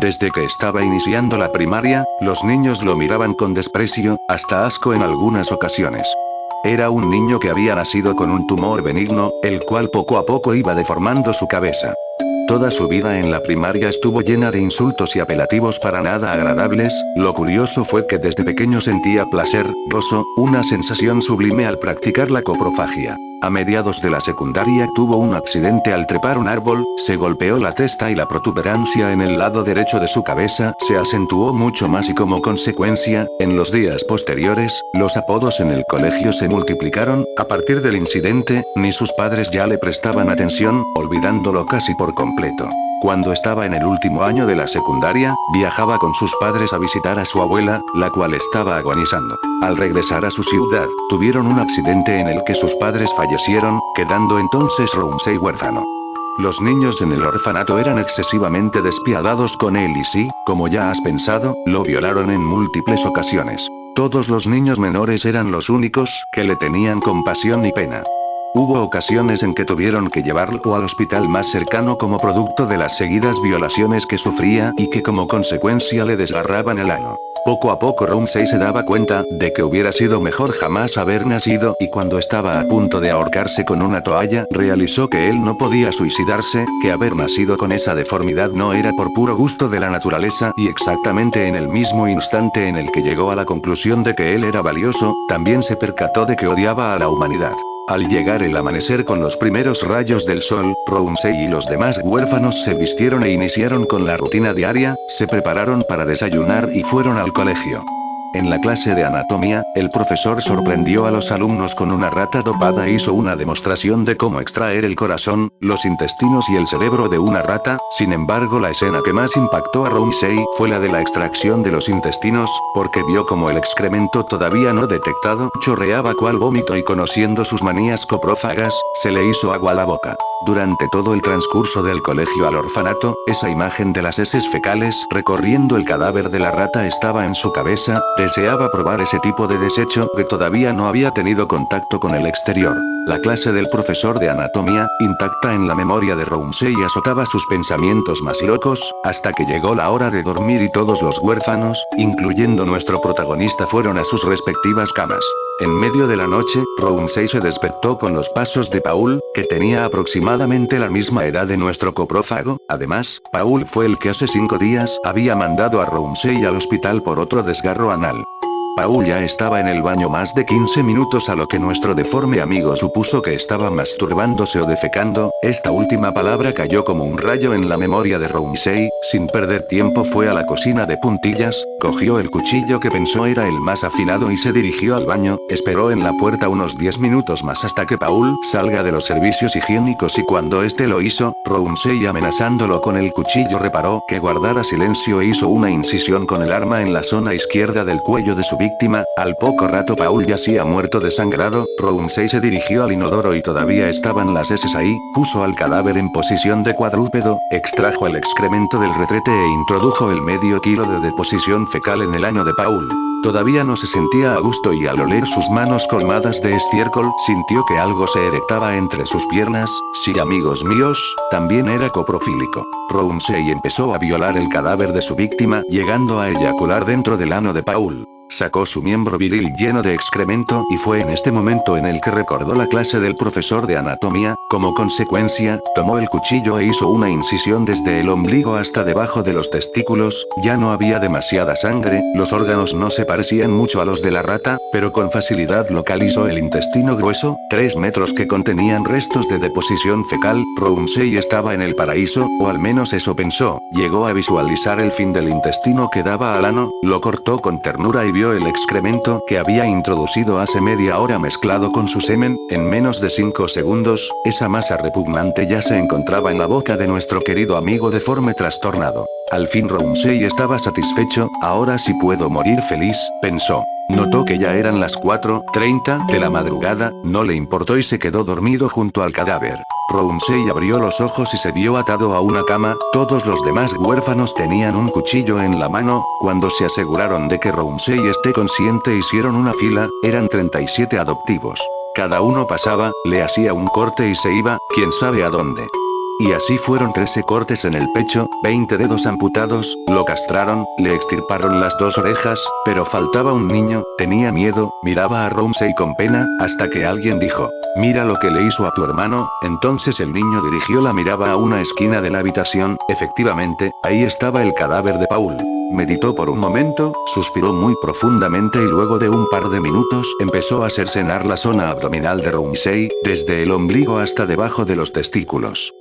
Desde que estaba iniciando la primaria, los niños lo miraban con desprecio, hasta asco en algunas ocasiones. Era un niño que había nacido con un tumor benigno, el cual poco a poco iba deformando su cabeza. Toda su vida en la primaria estuvo llena de insultos y apelativos para nada agradables. Lo curioso fue que desde pequeño sentía placer, gozo, una sensación sublime al practicar la coprofagia. A mediados de la secundaria tuvo un accidente al trepar un árbol, se golpeó la testa y la protuberancia en el lado derecho de su cabeza se acentuó mucho más y como consecuencia, en los días posteriores, los apodos en el colegio se multiplicaron. A partir del incidente, ni sus padres ya le prestaban atención, olvidándolo casi por completo. Cuando estaba en el último año de la secundaria, viajaba con sus padres a visitar a su abuela, la cual estaba agonizando. Al regresar a su ciudad, tuvieron un accidente en el que sus padres fallecieron, quedando entonces Ramsey huérfano. Los niños en el orfanato eran excesivamente despiadados con él y sí, como ya has pensado, lo violaron en múltiples ocasiones. Todos los niños menores eran los únicos que le tenían compasión y pena. Hubo ocasiones en que tuvieron que llevarlo al hospital más cercano como producto de las seguidas violaciones que sufría y que como consecuencia le desgarraban el ano. Poco a poco Ramsey se daba cuenta de que hubiera sido mejor jamás haber nacido y cuando estaba a punto de ahorcarse con una toalla, realizó que él no podía suicidarse, que haber nacido con esa deformidad no era por puro gusto de la naturaleza y exactamente en el mismo instante en el que llegó a la conclusión de que él era valioso, también se percató de que odiaba a la humanidad. Al llegar el amanecer con los primeros rayos del sol, Ramsey y los demás huérfanos se vistieron e iniciaron con la rutina diaria, se prepararon para desayunar y fueron al colegio. En la clase de anatomía, el profesor sorprendió a los alumnos con una rata dopada e hizo una demostración de cómo extraer el corazón, los intestinos y el cerebro de una rata. Sin embargo, la escena que más impactó a Ramsey fue la de la extracción de los intestinos, porque vio como el excremento todavía no detectado chorreaba cual vómito y conociendo sus manías coprófagas, se le hizo agua a la boca. Durante todo el transcurso del colegio al orfanato, esa imagen de las heces fecales recorriendo el cadáver de la rata estaba en su cabeza. Deseaba probar ese tipo de desecho que todavía no había tenido contacto con el exterior. La clase del profesor de anatomía, intacta en la memoria de Ramsey, azotaba sus pensamientos más locos, hasta que llegó la hora de dormir y todos los huérfanos, incluyendo nuestro protagonista, fueron a sus respectivas camas. En medio de la noche, Ramsey se despertó con los pasos de Paul, que tenía aproximadamente la misma edad de nuestro coprófago. Además, Paul fue el que hace 5 días había mandado a Ramsey al hospital por otro desgarro anal. Paul ya estaba en el baño más de 15 minutos, a lo que nuestro deforme amigo supuso que estaba masturbándose o defecando. Esta última palabra cayó como un rayo en la memoria de Ramsey. Sin perder tiempo fue a la cocina de puntillas, cogió el cuchillo que pensó era el más afilado y se dirigió al baño. Esperó en la puerta unos 10 minutos más hasta que Paul salga de los servicios higiénicos y cuando este lo hizo, Ramsey, amenazándolo con el cuchillo, reparó que guardara silencio e hizo una incisión con el arma en la zona izquierda del cuello de su víctima. Al poco rato Paul yacía muerto desangrado. Ramsey se dirigió al inodoro y todavía estaban las heces ahí, puso al cadáver en posición de cuadrúpedo, extrajo el excremento del retrete e introdujo el medio kilo de deposición fecal en el ano de Paul. Todavía no se sentía a gusto y al oler sus manos colmadas de estiércol, sintió que algo se erectaba entre sus piernas. Sí, amigos míos, también era coprofílico. Ramsey empezó a violar el cadáver de su víctima, llegando a eyacular dentro del ano de Paul. Sacó su miembro viril lleno de excremento y fue en este momento en el que recordó la clase del profesor de anatomía. Como consecuencia, tomó el cuchillo e hizo una incisión desde el ombligo hasta debajo de los testículos. Ya no había demasiada sangre, los órganos no se parecían mucho a los de la rata, pero con facilidad localizó el intestino grueso, 3 metros que contenían restos de deposición fecal. Ramsay estaba en el paraíso, o al menos eso pensó. Llegó a visualizar el fin del intestino que daba al ano, lo cortó con ternura y vio el excremento que había introducido hace media hora mezclado con su semen. En menos de 5 segundos, esa masa repugnante ya se encontraba en la boca de nuestro querido amigo deforme trastornado. Al fin Ramsay estaba satisfecho. Ahora sí puedo morir feliz, pensó. Notó que ya eran las 4:30 de la madrugada, no le importó y se quedó dormido junto al cadáver. Ramsay abrió los ojos y se vio atado a una cama. Todos los demás huérfanos tenían un cuchillo en la mano. Cuando se aseguraron de que Ramsay esté consciente hicieron una fila. Eran 37 adoptivos. Cada uno pasaba, le hacía un corte y se iba, quién sabe a dónde. Y así fueron 13 cortes en el pecho, 20 dedos amputados, lo castraron, le extirparon las 2 orejas, pero faltaba un niño. Tenía miedo, miraba a Ramsay con pena, hasta que alguien dijo: «Mira lo que le hizo a tu hermano». Entonces el niño dirigió la mirada a una esquina de la habitación. Efectivamente, ahí estaba el cadáver de Paul. Meditó por un momento, suspiró muy profundamente y luego de un par de minutos empezó a cercenar la zona abdominal de Ramsay, desde el ombligo hasta debajo de los testículos.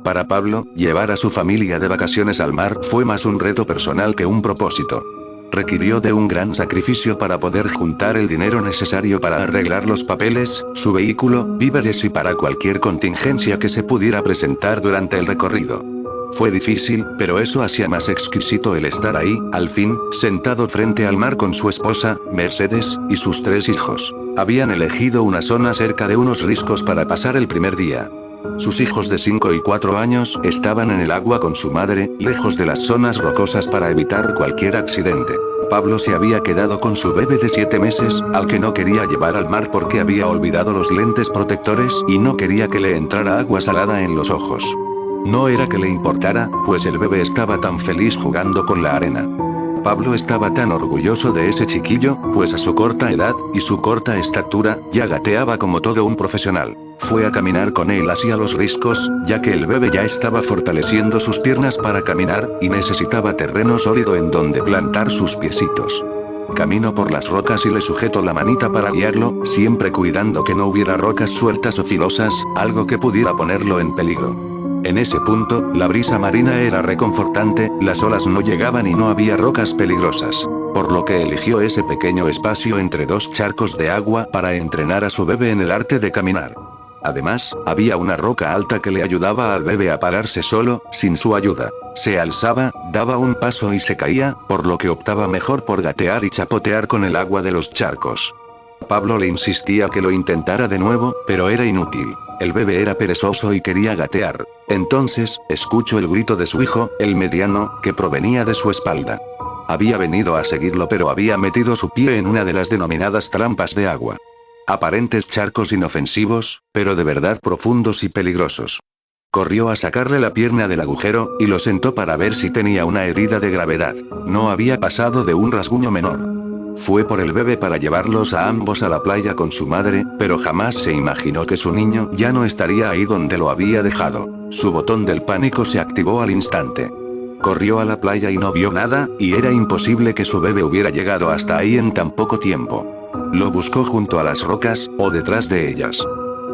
Para Pablo, llevar a su familia de vacaciones al mar fue más un reto personal que un propósito. Requirió de un gran sacrificio para poder juntar el dinero necesario para arreglar los papeles, su vehículo, víveres y para cualquier contingencia que se pudiera presentar durante el recorrido. Fue difícil, pero eso hacía más exquisito el estar ahí, al fin, sentado frente al mar con su esposa, Mercedes, y sus 3 hijos. Habían elegido una zona cerca de unos riscos para pasar el primer día. Sus hijos de 5 y 4 años estaban en el agua con su madre, lejos de las zonas rocosas para evitar cualquier accidente. Pablo se había quedado con su bebé de 7 meses, al que no quería llevar al mar porque había olvidado los lentes protectores y no quería que le entrara agua salada en los ojos. No era que le importara, pues el bebé estaba tan feliz jugando con la arena. Pablo estaba tan orgulloso de ese chiquillo, pues a su corta edad, y su corta estatura, ya gateaba como todo un profesional. Fue a caminar con él hacia los riscos, ya que el bebé ya estaba fortaleciendo sus piernas para caminar, y necesitaba terreno sólido en donde plantar sus piecitos. Caminó por las rocas y le sujetó la manita para guiarlo, siempre cuidando que no hubiera rocas sueltas o filosas, algo que pudiera ponerlo en peligro. En ese punto, la brisa marina era reconfortante, las olas no llegaban y no había rocas peligrosas. Por lo que eligió ese pequeño espacio entre 2 charcos de agua para entrenar a su bebé en el arte de caminar. Además, había una roca alta que le ayudaba al bebé a pararse solo, sin su ayuda. Se alzaba, daba un paso y se caía, por lo que optaba mejor por gatear y chapotear con el agua de los charcos. Pablo le insistía que lo intentara de nuevo, pero era inútil. El bebé era perezoso y quería gatear. Entonces, escuchó el grito de su hijo, el mediano, que provenía de su espalda. Había venido a seguirlo pero había metido su pie en una de las denominadas trampas de agua. Aparentes charcos inofensivos, pero de verdad profundos y peligrosos. Corrió a sacarle la pierna del agujero, y lo sentó para ver si tenía una herida de gravedad. No había pasado de un rasguño menor. Fue por el bebé para llevarlos a ambos a la playa con su madre, pero jamás se imaginó que su niño ya no estaría ahí donde lo había dejado. Su botón del pánico se activó al instante. Corrió a la playa y no vio nada, y era imposible que su bebé hubiera llegado hasta ahí en tan poco tiempo. Lo buscó junto a las rocas, o detrás de ellas.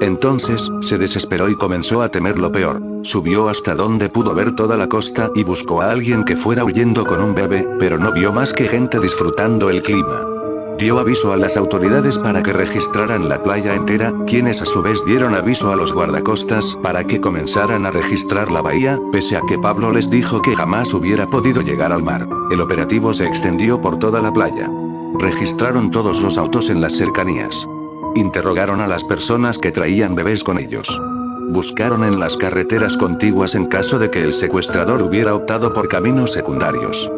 Entonces, se desesperó y comenzó a temer lo peor. Subió hasta donde pudo ver toda la costa y buscó a alguien que fuera huyendo con un bebé, pero no vio más que gente disfrutando el clima. Dio aviso a las autoridades para que registraran la playa entera, quienes a su vez dieron aviso a los guardacostas para que comenzaran a registrar la bahía, pese a que Pablo les dijo que jamás hubiera podido llegar al mar. El operativo se extendió por toda la playa. Registraron todos los autos en las cercanías. Interrogaron a las personas que traían bebés con ellos. Buscaron en las carreteras contiguas en caso de que el secuestrador hubiera optado por caminos secundarios.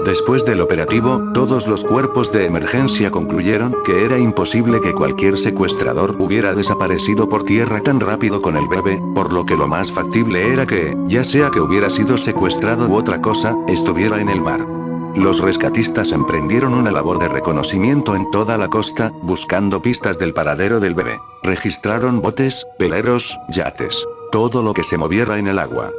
Después del operativo, todos los cuerpos de emergencia concluyeron que era imposible que cualquier secuestrador hubiera desaparecido por tierra tan rápido con el bebé, por lo que lo más factible era que, ya sea que hubiera sido secuestrado u otra cosa, estuviera en el mar. Los rescatistas emprendieron una labor de reconocimiento en toda la costa, buscando pistas del paradero del bebé. Registraron botes, veleros, yates. Todo lo que se moviera en el agua.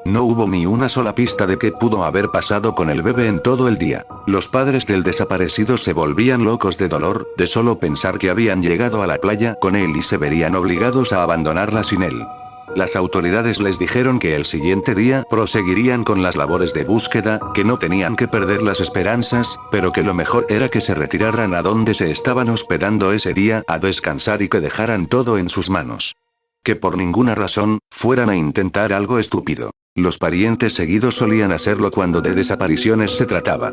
No hubo ni una sola pista de qué pudo haber pasado con el bebé en todo el día. Los padres del desaparecido se volvían locos de dolor, de solo pensar que habían llegado a la playa con él y se verían obligados a abandonarla sin él. Las autoridades les dijeron que el siguiente día proseguirían con las labores de búsqueda, que no tenían que perder las esperanzas, pero que lo mejor era que se retiraran a donde se estaban hospedando ese día a descansar y que dejaran todo en sus manos. Que por ninguna razón, fueran a intentar algo estúpido. Los parientes seguidos solían hacerlo cuando de desapariciones se trataba.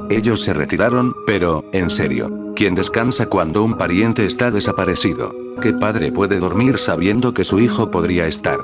Ellos se retiraron, pero, en serio, ¿quién descansa cuando un pariente está desaparecido? ¿Qué padre puede dormir sabiendo que su hijo podría estar?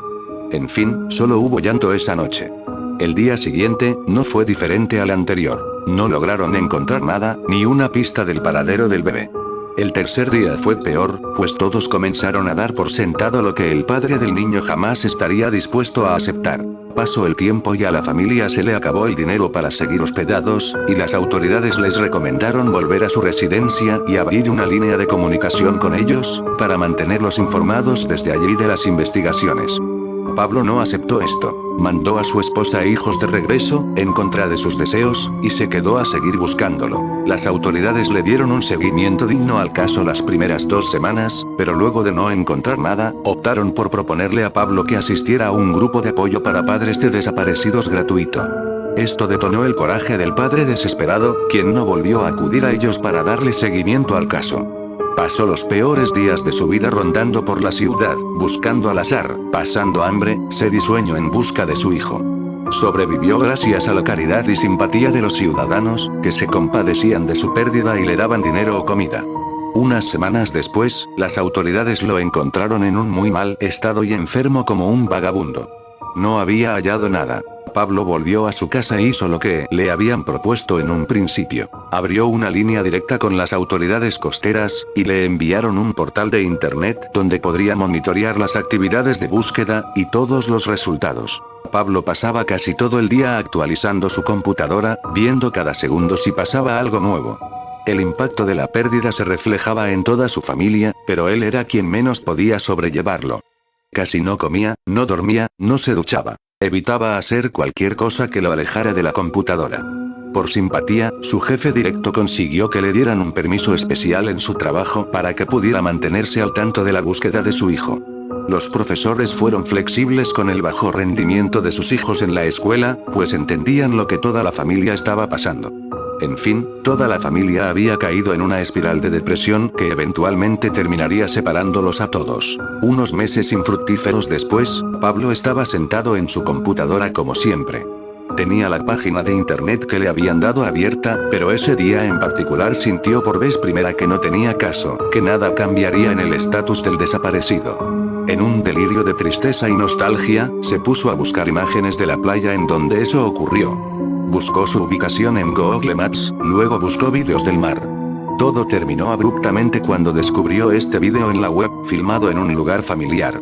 En fin, solo hubo llanto esa noche. El día siguiente, no fue diferente al anterior. No lograron encontrar nada, ni una pista del paradero del bebé. El tercer día fue peor, pues todos comenzaron a dar por sentado lo que el padre del niño jamás estaría dispuesto a aceptar. Pasó el tiempo y a la familia se le acabó el dinero para seguir hospedados, y las autoridades les recomendaron volver a su residencia y abrir una línea de comunicación con ellos, para mantenerlos informados desde allí de las investigaciones. Pablo no aceptó esto. Mandó a su esposa e hijos de regreso, en contra de sus deseos, y se quedó a seguir buscándolo. Las autoridades le dieron un seguimiento digno al caso las primeras 2 semanas, pero luego de no encontrar nada, optaron por proponerle a Pablo que asistiera a un grupo de apoyo para padres de desaparecidos gratuito. Esto detonó el coraje del padre desesperado, quien no volvió a acudir a ellos para darle seguimiento al caso. Pasó los peores días de su vida rondando por la ciudad, buscando al azar, pasando hambre, sed y sueño en busca de su hijo. Sobrevivió gracias a la caridad y simpatía de los ciudadanos, que se compadecían de su pérdida y le daban dinero o comida. Unas semanas después, las autoridades lo encontraron en un muy mal estado y enfermo como un vagabundo. No había hallado nada. Pablo volvió a su casa e hizo lo que le habían propuesto en un principio. Abrió una línea directa con las autoridades costeras, y le enviaron un portal de internet donde podría monitorear las actividades de búsqueda, y todos los resultados. Pablo pasaba casi todo el día actualizando su computadora, viendo cada segundo si pasaba algo nuevo. El impacto de la pérdida se reflejaba en toda su familia, pero él era quien menos podía sobrellevarlo. Casi no comía, no dormía, no se duchaba. Evitaba hacer cualquier cosa que lo alejara de la computadora. Por simpatía, su jefe directo consiguió que le dieran un permiso especial en su trabajo para que pudiera mantenerse al tanto de la búsqueda de su hijo. Los profesores fueron flexibles con el bajo rendimiento de sus hijos en la escuela, pues entendían lo que toda la familia estaba pasando. En fin, toda la familia había caído en una espiral de depresión que eventualmente terminaría separándolos a todos. Unos meses infructíferos después, Pablo estaba sentado en su computadora como siempre. Tenía la página de internet que le habían dado abierta, pero ese día en particular sintió por vez primera que no tenía caso, que nada cambiaría en el estatus del desaparecido. En un delirio de tristeza y nostalgia, se puso a buscar imágenes de la playa en donde eso ocurrió. Buscó su ubicación en Google Maps, luego buscó vídeos del mar. Todo terminó abruptamente cuando descubrió este vídeo en la web, filmado en un lugar familiar.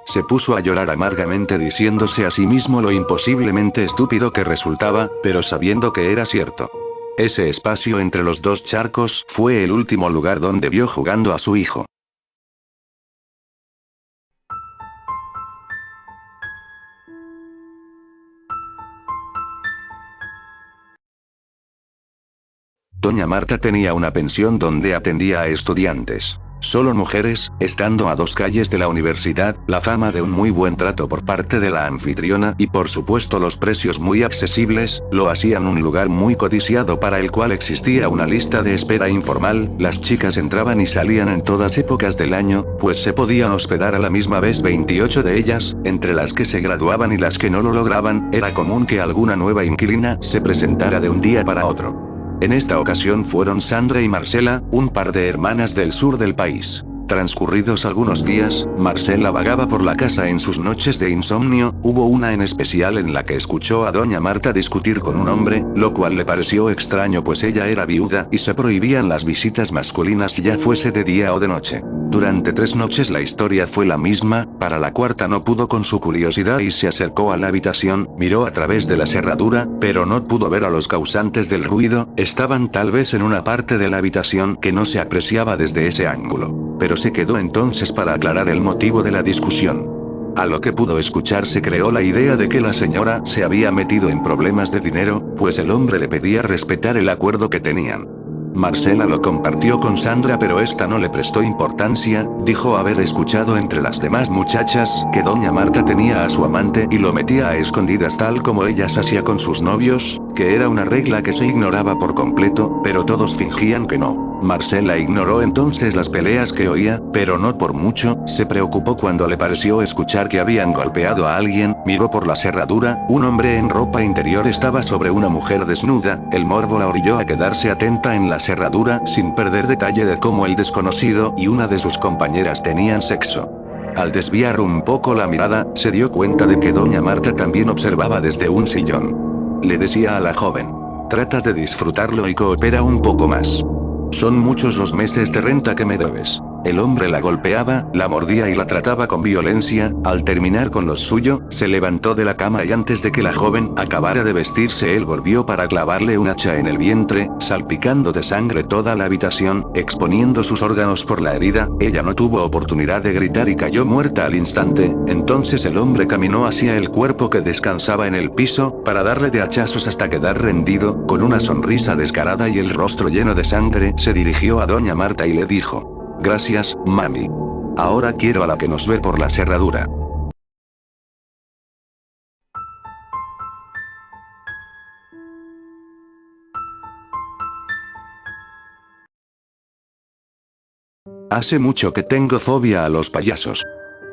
Se puso a llorar amargamente diciéndose a sí mismo lo imposiblemente estúpido que resultaba, pero sabiendo que era cierto. Ese espacio entre los 2 charcos fue el último lugar donde vio jugando a su hijo. Doña Marta tenía una pensión donde atendía a estudiantes. Solo mujeres, estando a 2 calles de la universidad, la fama de un muy buen trato por parte de la anfitriona y por supuesto los precios muy accesibles, lo hacían un lugar muy codiciado para el cual existía una lista de espera informal. Las chicas entraban y salían en todas épocas del año, pues se podían hospedar a la misma vez 28 de ellas, entre las que se graduaban y las que no lo lograban. Era común que alguna nueva inquilina se presentara de un día para otro. En esta ocasión fueron Sandra y Marcela, un par de hermanas del sur del país. Transcurridos algunos días, Marcela vagaba por la casa en sus noches de insomnio. Hubo una en especial en la que escuchó a doña Marta discutir con un hombre, lo cual le pareció extraño pues ella era viuda y se prohibían las visitas masculinas ya fuese de día o de noche. Durante 3 noches la historia fue la misma, para la cuarta no pudo con su curiosidad y se acercó a la habitación, miró a través de la cerradura, pero no pudo ver a los causantes del ruido. Estaban tal vez en una parte de la habitación que no se apreciaba desde ese ángulo. Pero se quedó entonces para aclarar el motivo de la discusión. A lo que pudo escuchar se creó la idea de que la señora se había metido en problemas de dinero, pues el hombre le pedía respetar el acuerdo que tenían. Marcela lo compartió con Sandra pero esta no le prestó importancia, dijo haber escuchado entre las demás muchachas que doña Marta tenía a su amante y lo metía a escondidas tal como ellas hacía con sus novios, que era una regla que se ignoraba por completo, pero todos fingían que no. Marcela ignoró entonces las peleas que oía, pero no por mucho. Se preocupó cuando le pareció escuchar que habían golpeado a alguien, miró por la cerradura, un hombre en ropa interior estaba sobre una mujer desnuda. El morbo la orilló a quedarse atenta en la cerradura, sin perder detalle de cómo el desconocido y una de sus compañeras tenían sexo. Al desviar un poco la mirada, se dio cuenta de que doña Marta también observaba desde un sillón. Le decía a la joven: trata de disfrutarlo y coopera un poco más. Son muchos los meses de renta que me debes. El hombre la golpeaba, la mordía y la trataba con violencia. Al terminar con lo suyo, se levantó de la cama y antes de que la joven acabara de vestirse él volvió para clavarle un hacha en el vientre, salpicando de sangre toda la habitación, exponiendo sus órganos por la herida. Ella no tuvo oportunidad de gritar y cayó muerta al instante. Entonces el hombre caminó hacia el cuerpo que descansaba en el piso, para darle de hachazos hasta quedar rendido. Con una sonrisa descarada y el rostro lleno de sangre, se dirigió a doña Marta y le dijo: gracias, mami. Ahora quiero a la que nos ve por la cerradura. Hace mucho que tengo fobia a los payasos.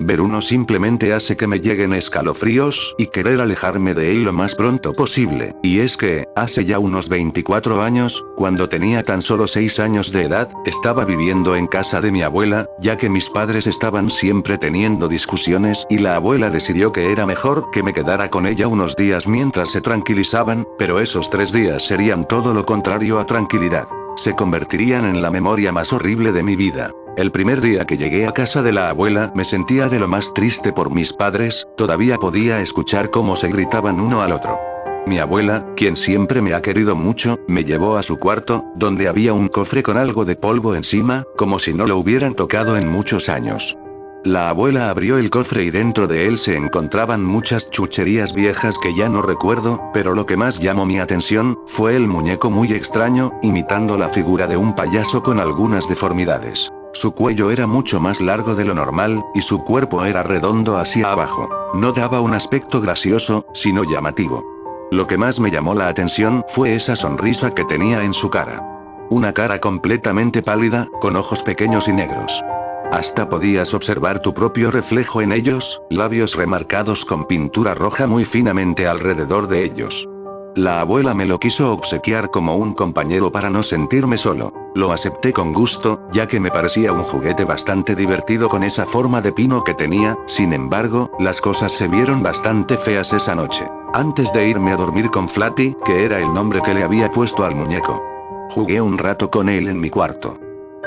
Ver uno simplemente hace que me lleguen escalofríos y querer alejarme de él lo más pronto posible. Y es que, hace ya unos 24 años, cuando tenía tan solo 6 años de edad, estaba viviendo en casa de mi abuela, ya que mis padres estaban siempre teniendo discusiones y la abuela decidió que era mejor que me quedara con ella unos días mientras se tranquilizaban, pero esos 3 días serían todo lo contrario a tranquilidad. Se convertirían en la memoria más horrible de mi vida. El primer día que llegué a casa de la abuela me sentía de lo más triste por mis padres, todavía podía escuchar cómo se gritaban uno al otro. Mi abuela, quien siempre me ha querido mucho, me llevó a su cuarto, donde había un cofre con algo de polvo encima, como si no lo hubieran tocado en muchos años. La abuela abrió el cofre y dentro de él se encontraban muchas chucherías viejas que ya no recuerdo, pero lo que más llamó mi atención, fue el muñeco muy extraño, imitando la figura de un payaso con algunas deformidades. Su cuello era mucho más largo de lo normal, y su cuerpo era redondo hacia abajo. No daba un aspecto gracioso, sino llamativo. Lo que más me llamó la atención fue esa sonrisa que tenía en su cara. Una cara completamente pálida, con ojos pequeños y negros. Hasta podías observar tu propio reflejo en ellos, labios remarcados con pintura roja muy finamente alrededor de ellos. La abuela me lo quiso obsequiar como un compañero para no sentirme solo. Lo acepté con gusto, ya que me parecía un juguete bastante divertido con esa forma de pino que tenía. Sin embargo, las cosas se vieron bastante feas esa noche. Antes de irme a dormir con Flappy, que era el nombre que le había puesto al muñeco, jugué un rato con él en mi cuarto.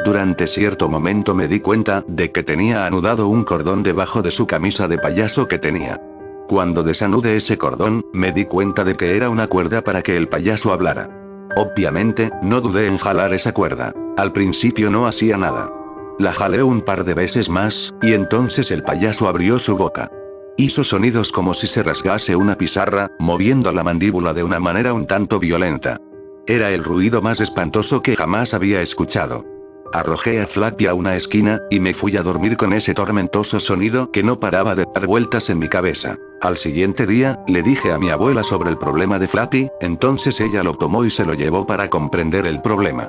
Durante cierto momento me di cuenta de que tenía anudado un cordón debajo de su camisa de payaso que tenía. Cuando desanudé ese cordón, me di cuenta de que era una cuerda para que el payaso hablara. Obviamente, no dudé en jalar esa cuerda. Al principio no hacía nada. La jalé un par de veces más, y entonces el payaso abrió su boca. Hizo sonidos como si se rasgase una pizarra, moviendo la mandíbula de una manera un tanto violenta. Era el ruido más espantoso que jamás había escuchado. Arrojé a Flappy a una esquina, y me fui a dormir con ese tormentoso sonido que no paraba de dar vueltas en mi cabeza. Al siguiente día, le dije a mi abuela sobre el problema de Flappy, entonces ella lo tomó y se lo llevó para comprender el problema.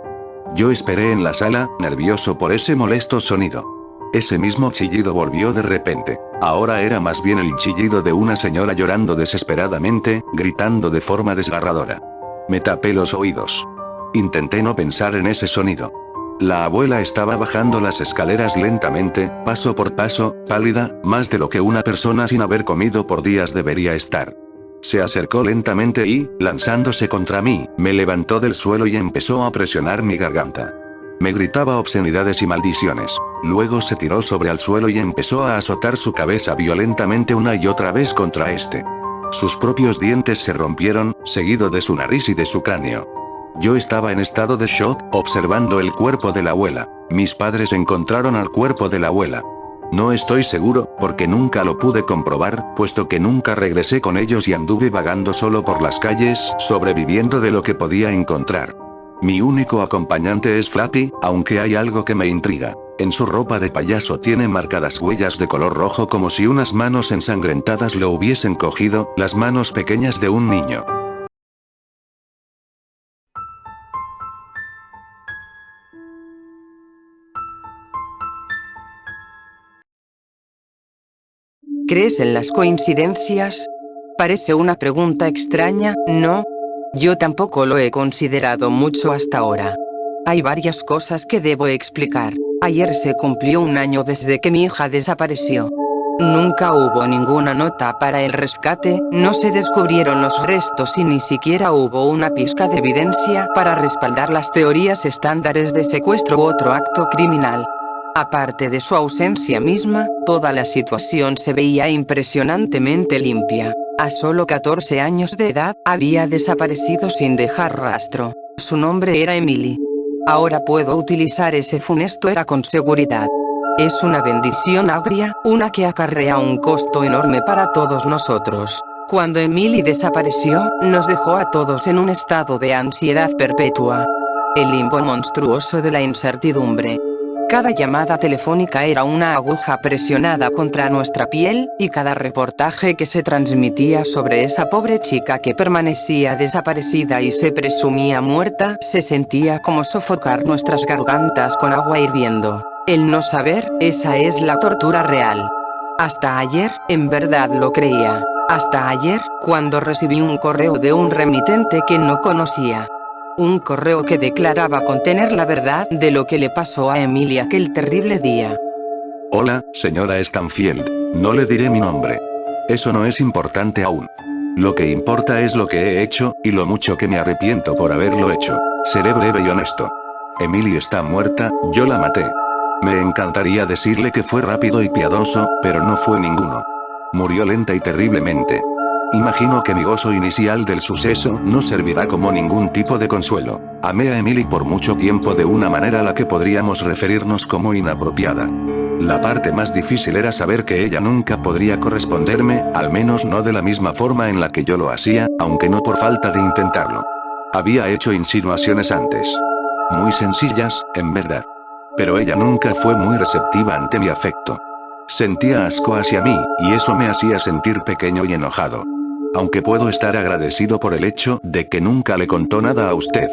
Yo esperé en la sala, nervioso por ese molesto sonido. Ese mismo chillido volvió de repente. Ahora era más bien el chillido de una señora llorando desesperadamente, gritando de forma desgarradora. Me tapé los oídos. Intenté no pensar en ese sonido. La abuela estaba bajando las escaleras lentamente, paso por paso, pálida, más de lo que una persona sin haber comido por días debería estar. Se acercó lentamente y, lanzándose contra mí, me levantó del suelo y empezó a presionar mi garganta. Me gritaba obscenidades y maldiciones. Luego se tiró sobre el suelo y empezó a azotar su cabeza violentamente una y otra vez contra este. Sus propios dientes se rompieron, seguido de su nariz y de su cráneo. Yo estaba en estado de shock, observando el cuerpo de la abuela. Mis padres encontraron al cuerpo de la abuela. No estoy seguro, porque nunca lo pude comprobar, puesto que nunca regresé con ellos y anduve vagando solo por las calles, sobreviviendo de lo que podía encontrar. Mi único acompañante es Flappy, aunque hay algo que me intriga. En su ropa de payaso tiene marcadas huellas de color rojo como si unas manos ensangrentadas lo hubiesen cogido, las manos pequeñas de un niño. ¿Crees en las coincidencias? Parece una pregunta extraña, ¿no? Yo tampoco lo he considerado mucho hasta ahora. Hay varias cosas que debo explicar. Ayer se cumplió un año desde que mi hija desapareció. Nunca hubo ninguna nota para el rescate, no se descubrieron los restos y ni siquiera hubo una pizca de evidencia para respaldar las teorías estándares de secuestro u otro acto criminal. Aparte de su ausencia misma, toda la situación se veía impresionantemente limpia. A solo 14 años de edad, había desaparecido sin dejar rastro. Su nombre era Emily. Ahora puedo utilizar ese funesto era con seguridad. Es una bendición agria, una que acarrea un costo enorme para todos nosotros. Cuando Emily desapareció, nos dejó a todos en un estado de ansiedad perpetua. El limbo monstruoso de la incertidumbre. Cada llamada telefónica era una aguja presionada contra nuestra piel, y cada reportaje que se transmitía sobre esa pobre chica que permanecía desaparecida y se presumía muerta, se sentía como sofocar nuestras gargantas con agua hirviendo. El no saber, esa es la tortura real. Hasta ayer, en verdad lo creía. Hasta ayer, cuando recibí un correo de un remitente que no conocía. Un correo que declaraba contener la verdad de lo que le pasó a Emily aquel terrible día. Hola, señora Stanfield. No le diré mi nombre. Eso no es importante aún. Lo que importa es lo que he hecho, y lo mucho que me arrepiento por haberlo hecho. Seré breve y honesto. Emily está muerta, yo la maté. Me encantaría decirle que fue rápido y piadoso, pero no fue ninguno. Murió lenta y terriblemente. Imagino que mi gozo inicial del suceso no servirá como ningún tipo de consuelo. Amé a Emily por mucho tiempo de una manera a la que podríamos referirnos como inapropiada. La parte más difícil era saber que ella nunca podría corresponderme, al menos no de la misma forma en la que yo lo hacía, aunque no por falta de intentarlo. Había hecho insinuaciones antes. Muy sencillas, en verdad. Pero ella nunca fue muy receptiva ante mi afecto. Sentía asco hacia mí, y eso me hacía sentir pequeño y enojado. Aunque puedo estar agradecido por el hecho de que nunca le contó nada a usted.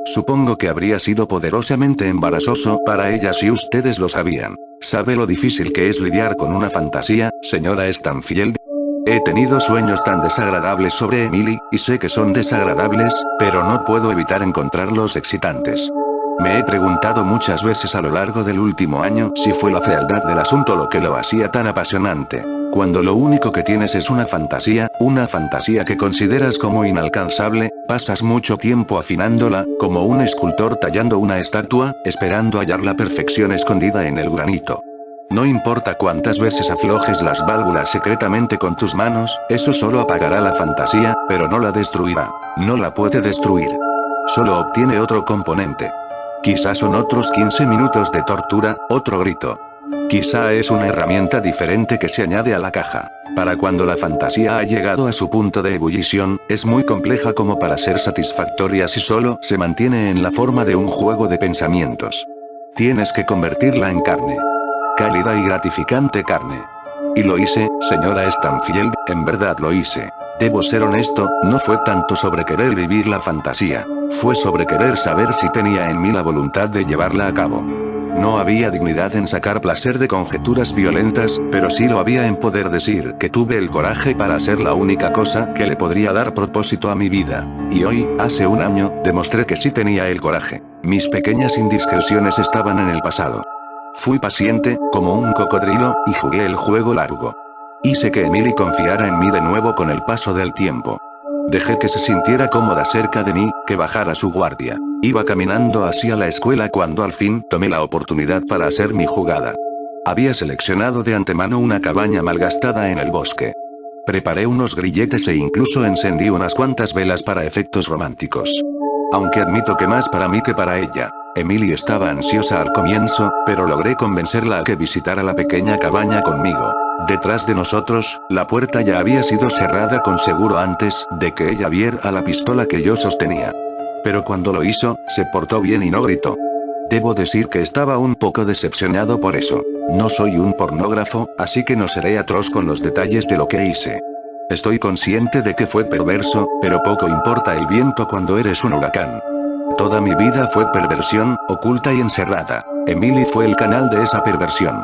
Supongo que habría sido poderosamente embarazoso para ella si ustedes lo sabían. ¿Sabe lo difícil que es lidiar con una fantasía, señora Stanfield? He tenido sueños tan desagradables sobre Emily, y sé que son desagradables, pero no puedo evitar encontrarlos excitantes. Me he preguntado muchas veces a lo largo del último año si fue la fealdad del asunto lo que lo hacía tan apasionante. Cuando lo único que tienes es una fantasía que consideras como inalcanzable, pasas mucho tiempo afinándola, como un escultor tallando una estatua, esperando hallar la perfección escondida en el granito. No importa cuántas veces aflojes las válvulas secretamente con tus manos, eso solo apagará la fantasía, pero no la destruirá. No la puede destruir. Solo obtiene otro componente. Quizás son otros 15 minutos de tortura, otro grito. Quizá es una herramienta diferente que se añade a la caja. Para cuando la fantasía ha llegado a su punto de ebullición, es muy compleja como para ser satisfactoria si solo se mantiene en la forma de un juego de pensamientos. Tienes que convertirla en carne. Cálida y gratificante carne. Y lo hice, señora Stanfield, en verdad lo hice. Debo ser honesto, no fue tanto sobre querer vivir la fantasía. Fue sobre querer saber si tenía en mí la voluntad de llevarla a cabo. No había dignidad en sacar placer de conjeturas violentas, pero sí lo había en poder decir que tuve el coraje para hacer la única cosa que le podría dar propósito a mi vida. Y hoy, hace un año, demostré que sí tenía el coraje. Mis pequeñas indiscreciones estaban en el pasado. Fui paciente, como un cocodrilo, y jugué el juego largo. Hice que Emily confiara en mí de nuevo con el paso del tiempo. Dejé que se sintiera cómoda cerca de mí, que bajara su guardia. Iba caminando hacia la escuela cuando al fin tomé la oportunidad para hacer mi jugada. Había seleccionado de antemano una cabaña malgastada en el bosque. Preparé unos grilletes e incluso encendí unas cuantas velas para efectos románticos. Aunque admito que más para mí que para ella. Emily estaba ansiosa al comienzo, pero logré convencerla a que visitara la pequeña cabaña conmigo. Detrás de nosotros, la puerta ya había sido cerrada con seguro antes de que ella viera la pistola que yo sostenía. Pero cuando lo hizo, se portó bien y no gritó. Debo decir que estaba un poco decepcionado por eso. No soy un pornógrafo, así que no seré atroz con los detalles de lo que hice. Estoy consciente de que fue perverso, pero poco importa el viento cuando eres un huracán. Toda mi vida fue perversión, oculta y encerrada. Emily fue el canal de esa perversión.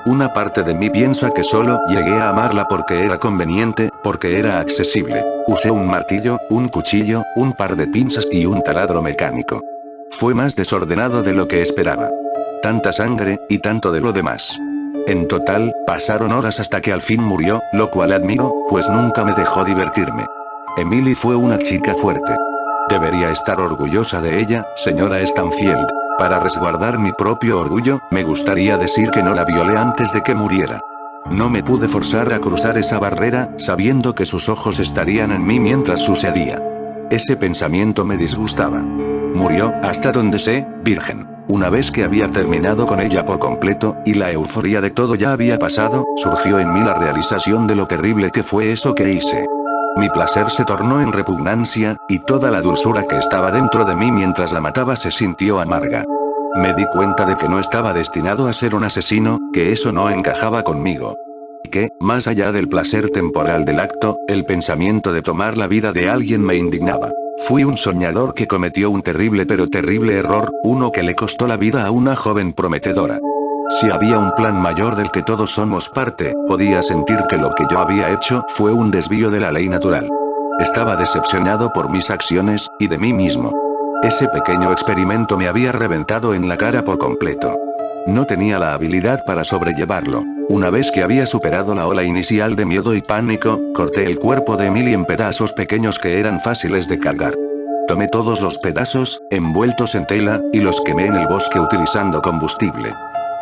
Una parte de mí piensa que solo llegué a amarla porque era conveniente, porque era accesible. Usé un martillo, un cuchillo, un par de pinzas y un taladro mecánico. Fue más desordenado de lo que esperaba. Tanta sangre, y tanto de lo demás. En total, pasaron horas hasta que al fin murió, lo cual admiro, pues nunca me dejó divertirme. Emily fue una chica fuerte. Debería estar orgullosa de ella, señora Stanfield. Para resguardar mi propio orgullo, me gustaría decir que no la violé antes de que muriera. No me pude forzar a cruzar esa barrera, sabiendo que sus ojos estarían en mí mientras sucedía. Ese pensamiento me disgustaba. Murió, hasta donde sé, virgen. Una vez que había terminado con ella por completo, y la euforia de todo ya había pasado, surgió en mí la realización de lo terrible que fue eso que hice. Mi placer se tornó en repugnancia, y toda la dulzura que estaba dentro de mí mientras la mataba se sintió amarga. Me di cuenta de que no estaba destinado a ser un asesino, que eso no encajaba conmigo. Y que, más allá del placer temporal del acto, el pensamiento de tomar la vida de alguien me indignaba. Fui un soñador que cometió un terrible pero terrible error, uno que le costó la vida a una joven prometedora. Si había un plan mayor del que todos somos parte, podía sentir que lo que yo había hecho fue un desvío de la ley natural. Estaba decepcionado por mis acciones, y de mí mismo. Ese pequeño experimento me había reventado en la cara por completo. No tenía la habilidad para sobrellevarlo. Una vez que había superado la ola inicial de miedo y pánico, corté el cuerpo de Emily en pedazos pequeños que eran fáciles de cargar. Tomé todos los pedazos, envueltos en tela, y los quemé en el bosque utilizando combustible.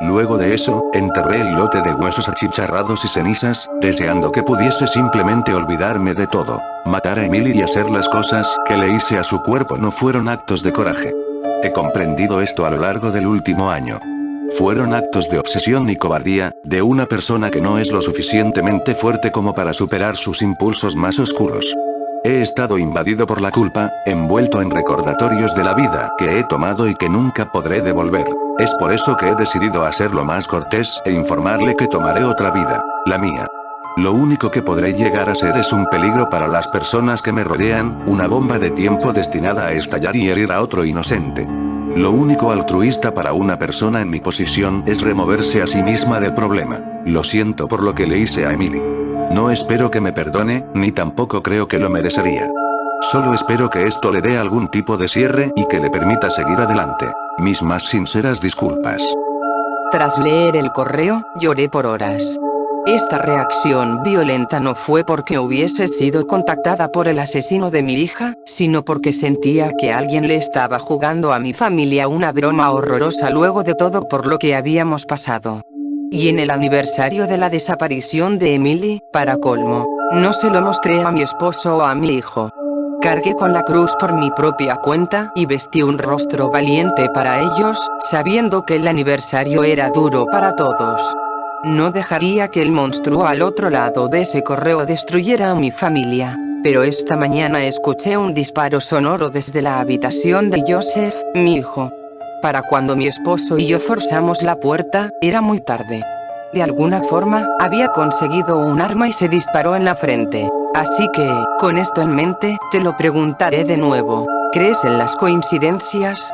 Luego de eso, enterré el lote de huesos achicharrados y cenizas, deseando que pudiese simplemente olvidarme de todo. Matar a Emily y hacer las cosas que le hice a su cuerpo no fueron actos de coraje. He comprendido esto a lo largo del último año. Fueron actos de obsesión y cobardía, de una persona que no es lo suficientemente fuerte como para superar sus impulsos más oscuros. He estado invadido por la culpa, envuelto en recordatorios de la vida que he tomado y que nunca podré devolver. Es por eso que he decidido hacerlo más cortés e informarle que tomaré otra vida, la mía. Lo único que podré llegar a ser es un peligro para las personas que me rodean, una bomba de tiempo destinada a estallar y herir a otro inocente. Lo único altruista para una persona en mi posición es removerse a sí misma del problema. Lo siento por lo que le hice a Emily. No espero que me perdone, ni tampoco creo que lo merecería. Solo espero que esto le dé algún tipo de cierre y que le permita seguir adelante. Mis más sinceras disculpas. Tras leer el correo, lloré por horas. Esta reacción violenta no fue porque hubiese sido contactada por el asesino de mi hija, sino porque sentía que alguien le estaba jugando a mi familia una broma horrorosa luego de todo por lo que habíamos pasado. Y en el aniversario de la desaparición de Emily, para colmo, no se lo mostré a mi esposo o a mi hijo. Cargué con la cruz por mi propia cuenta y vestí un rostro valiente para ellos, sabiendo que el aniversario era duro para todos. No dejaría que el monstruo al otro lado de ese correo destruyera a mi familia. Pero esta mañana escuché un disparo sonoro desde la habitación de Joseph, mi hijo. Para cuando mi esposo y yo forzamos la puerta, era muy tarde. De alguna forma, había conseguido un arma y se disparó en la frente. Así que, con esto en mente, te lo preguntaré de nuevo. ¿Crees en las coincidencias?